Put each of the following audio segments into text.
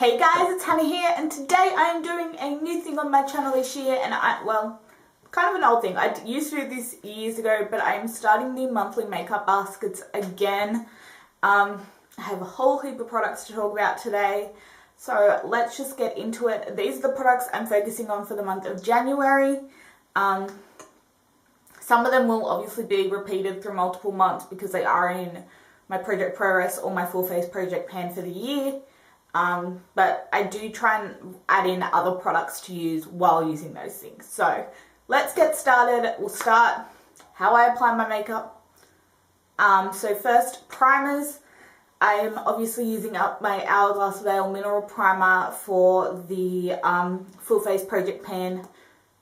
Hey guys, it's Hannah here, and today I am doing a new thing on my channel this year, and kind of an old thing. I used to do this years ago, but I am starting the monthly makeup baskets again. I have a whole heap of products to talk about today, so let's just get into it. These are the products I'm focusing on for the month of January. Some of them will obviously be repeated through multiple months because they are in my Project Progress or my Full Face Project Pan for the year. But I do try and add in other products to use while using those things. So let's get started. We'll start how I apply my makeup. So first, primers. I'm obviously using up my Hourglass Veil Mineral Primer for the Full Face Project Pan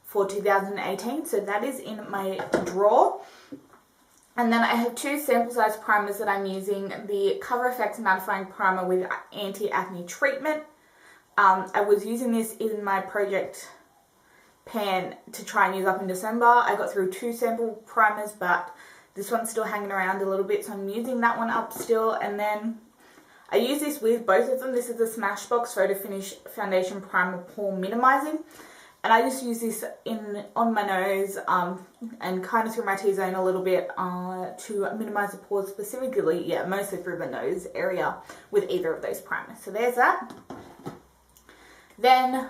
for 2018. So that is in my drawer. And then I have two sample size primers that I'm using. The Cover FX Mattifying Primer with Anti-Acne Treatment. I was using this in my project pan to try and use up in December. I got through two sample primers, but this one's still hanging around a little bit, so I'm using that one up still. And then I use this with both of them. This is the Smashbox Photo Finish Foundation Primer Pore Minimizing. And I just use this on my nose and kind of through my T-zone a little bit to minimize the pores, specifically, mostly through the nose area with either of those primers. So there's that. Then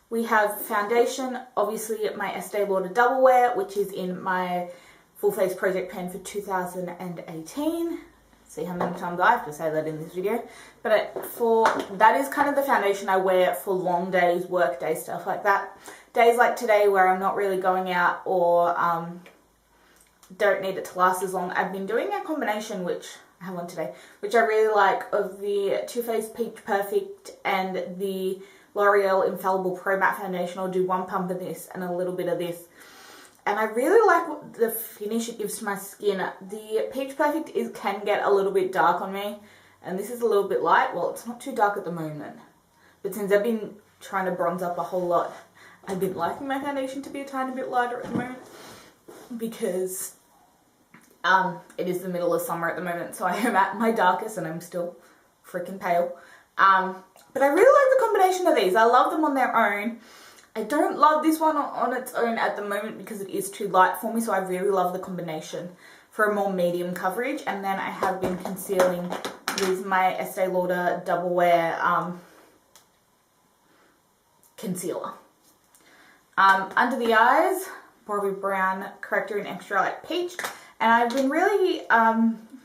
we have foundation, obviously my Estee Lauder Double Wear, which is in my Full Face Project Pan for 2018. See how many times I have to say that in this video. But that is kind of the foundation I wear for long days, work days, stuff like that. Days like today where I'm not really going out or don't need it to last as long. I've been doing a combination, which I have one today, which I really like, of the Too Faced Peach Perfect and the L'Oreal Infallible Pro Matte Foundation. I'll do one pump of this and a little bit of this. And I really like the finish it gives to my skin. The Peach Perfect can get a little bit dark on me. And this is a little bit light. Well, it's not too dark at the moment. But since I've been trying to bronze up a whole lot, I've been liking my foundation to be a tiny bit lighter at the moment. Because it is the middle of summer at the moment. So I am at my darkest and I'm still freaking pale. But I really like the combination of these. I love them on their own. I don't love this one on its own at the moment because it is too light for me, so I really love the combination for a more medium coverage. And then I have been concealing with my Estee Lauder Double Wear concealer. Under the eyes, Bobbi Brown Corrector in Extra Light Peach. And I've been really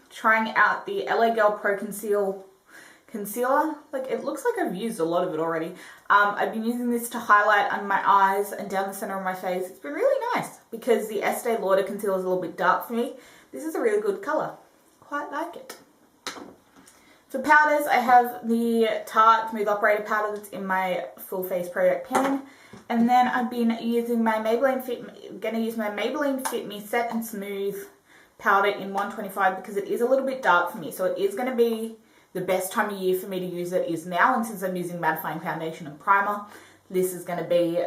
trying out the LA Girl Pro Concealer. Like, it looks like I've used a lot of it already. I've been using this to highlight under my eyes and down the center of my face. It's been really nice because the Estee Lauder concealer is a little bit dark for me. This is a really good color. Quite like it. For powders, I have the Tarte Smooth Operator powder that's in my Full Face Project Pan. And then I've been using my Maybelline Fit Me Set and Smooth powder in 125 because it is a little bit dark for me. So it is going to be the best time of year for me to use it is now, and since I'm using mattifying foundation and primer, this is going to be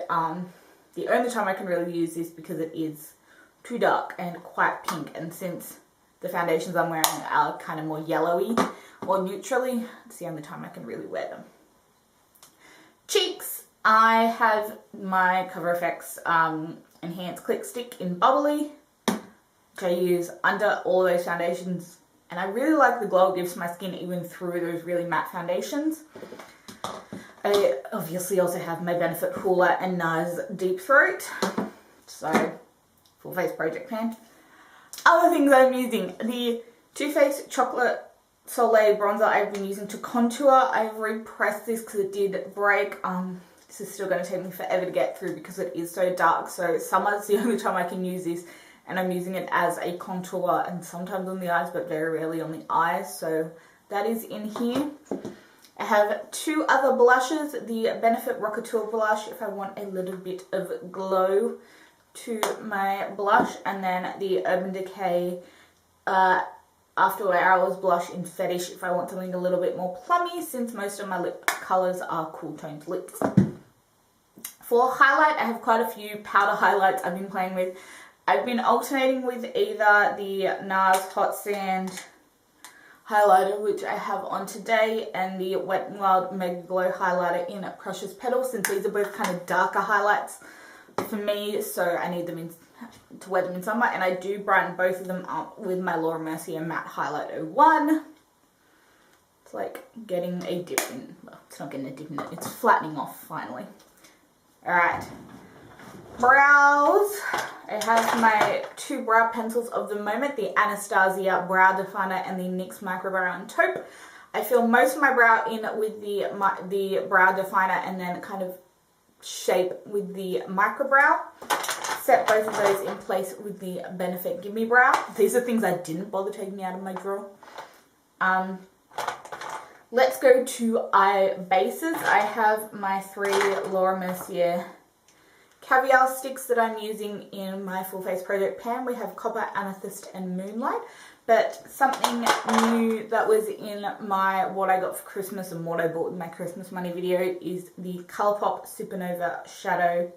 the only time I can really use this because it is too dark and quite pink, and since the foundations I'm wearing are kind of more yellowy or neutrally, it's the only time I can really wear them. Cheeks, I have my Cover FX Enhanced Click Stick in Bubbly, which I use under all of those foundations. And I really like the glow it gives to my skin even through those really matte foundations. I obviously also have my Benefit Hoola and NARS Deep Throat. So, Full Face Project Pan. Other things I'm using. The Too Faced Chocolate Soleil Bronzer I've been using to contour. I've repressed this because it did break. This is still going to take me forever to get through because it is so dark. So summer's the only time I can use this. And I'm using it as a contour and sometimes on the eyes, but very rarely on the eyes. So that is in here. I have two other blushes. The Benefit Rockateur blush if I want a little bit of glow to my blush. And then the Urban Decay After Hours blush in Fetish if I want something a little bit more plummy, since most of my lip colours are cool toned lips. For highlight, I have quite a few powder highlights I've been playing with. I've been alternating with either the NARS Hot Sand highlighter, which I have on today, and the Wet n Wild Mega Glow highlighter in Precious Petals, since these are both kind of darker highlights for me, so I need them to wear them in summer. And I do brighten both of them up with my Laura Mercier Matte Highlight 01. It's like getting a dip in, well, it's not getting a dip in it, it's flattening off finally. Alright, brows. I have my two brow pencils of the moment, the Anastasia Brow Definer and the NYX Micro Brow and Taupe. I fill most of my brow in with the brow definer and then kind of shape with the micro brow. Set both of those in place with the Benefit Gimme Brow. These are things I didn't bother taking out of my drawer. Let's go to eye bases. I have my 3 Laura Mercier Caviar sticks that I'm using in my Full Face Project pan. We have Copper, Amethyst and Moonlight. But something new that was in my what I got for Christmas and what I bought with my Christmas money video is the Colourpop Supernova Shadow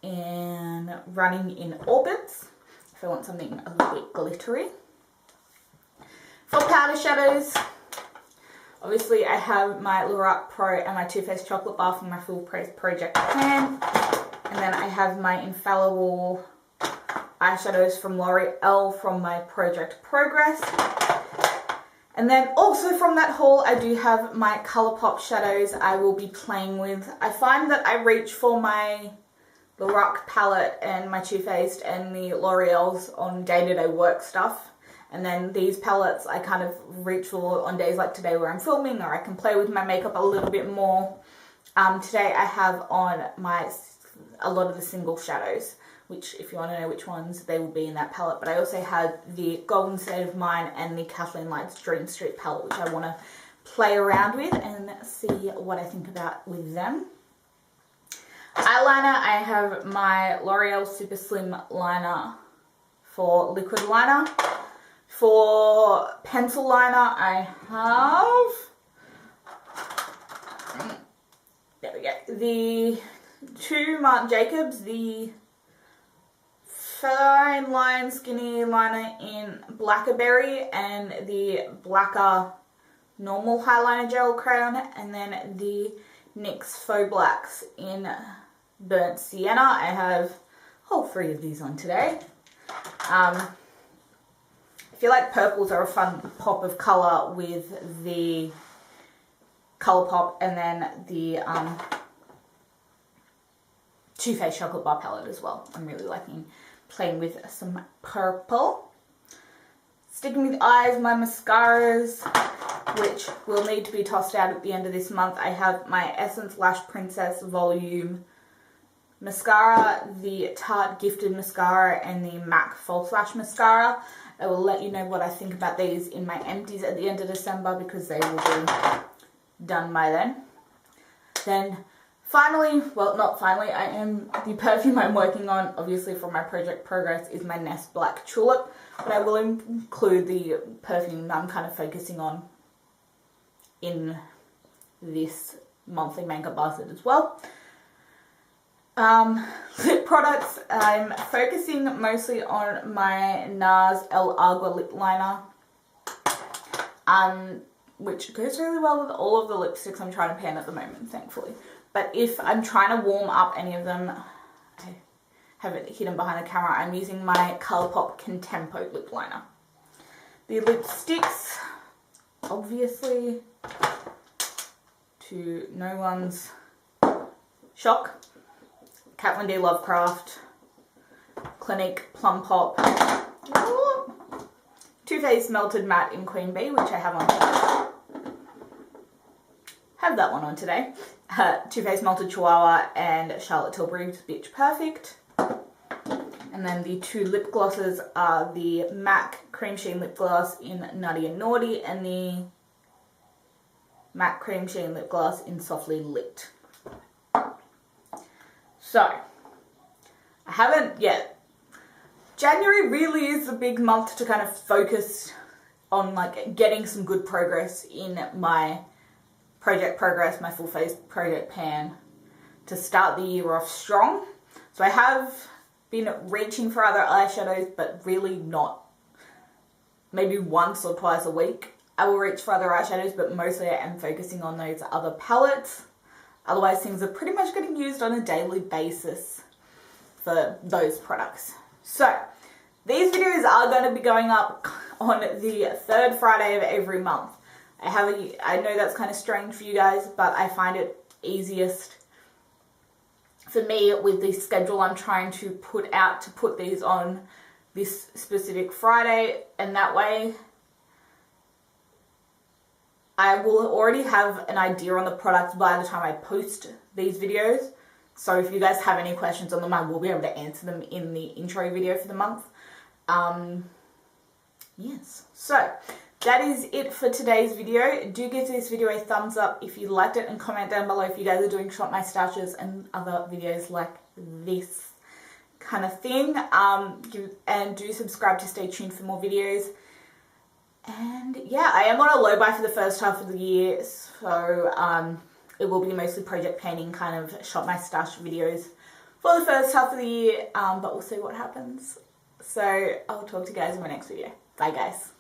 and Running in Orbits, if I want something a little bit glittery. For powder shadows, obviously I have my Lorac Pro and my Too Faced Chocolate Bar from my Full Face Project pan. And then I have my Infallible eyeshadows from L'Oreal from my Project Progress. And then also from that haul, I do have my Colourpop shadows I will be playing with. I find that I reach for my Lorac palette and my Too Faced and the L'Oreal's on day-to-day work stuff. And then these palettes I kind of reach for on days like today where I'm filming, or I can play with my makeup a little bit more. Today I have on a lot of the single shadows, which if you want to know which ones, they will be in that palette. But I also have the Golden State of Mind and the Kathleen Lights Dream Street palette, which I want to play around with and see what I think about with them. Eyeliner, I have my L'Oreal Super Slim Liner for liquid liner. For pencil liner, I have, there we go, the 2 Marc Jacobs, the Fine Line Skinny Liner in Blackberry and the Blacker Normal Highliner Gel Crayon, and then the NYX Faux Blacks in Burnt Sienna. I have all 3 of these on today. I feel like purples are a fun pop of colour with the Colourpop and then the Too Faced Chocolate Bar palette as well. I'm really liking playing with some purple. Sticking with eyes, my mascaras, which will need to be tossed out at the end of this month. I have my Essence Lash Princess Volume Mascara, the Tarte Gifted Mascara, and the MAC False Lash Mascara. I will let you know what I think about these in my empties at the end of December because they will be done by then. Then finally, well not finally, the perfume I'm working on, obviously from my Project Progress, is my Nest Black Tulip, but I will include the perfume I'm kind of focusing on in this monthly makeup basket as well. Lip products, I'm focusing mostly on my NARS El Agua lip liner, which goes really well with all of the lipsticks I'm trying to pan at the moment, thankfully. But if I'm trying to warm up any of them, I have it hidden behind the camera, I'm using my Colourpop Contempo lip liner. The lipsticks, obviously, to no one's shock, Kat Von D Lovecraft, Clinique Plum Pop, Too Faced Melted Matte in Queen Bee, which I have on today. Have that one on today. Too Faced Melted Chihuahua and Charlotte Tilbury's Bitch Perfect. And then the 2 lip glosses are the MAC Cream Sheen Lip Gloss in Nutty and Naughty and the MAC Cream Sheen Lip Gloss in Softly Lit. So, I haven't yet. January really is the big month to kind of focus on like getting some good progress in my Project Progress, my Full Face Project pan, to start the year off strong. So I have been reaching for other eyeshadows, but really not, maybe once or twice a week. I will reach for other eyeshadows, but mostly I am focusing on those other palettes. Otherwise, things are pretty much getting used on a daily basis for those products. So, these videos are going to be going up on the third Friday of every month. I know that's kind of strange for you guys, but I find it easiest for me with the schedule I'm trying to put out to put these on this specific Friday, and that way I will already have an idea on the products by the time I post these videos. So if you guys have any questions on them, I will be able to answer them in the intro video for the month. Yes, so that is it for today's video. Do give this video a thumbs up if you liked it, and comment down below if you guys are doing Shop My Stashes and other videos like this kind of thing. And do subscribe to stay tuned for more videos. And yeah, I am on a low buy for the first half of the year, so it will be mostly project painting, kind of Shop My Stash videos for the first half of the year, but we'll see what happens. So I'll talk to you guys in my next video. Bye guys.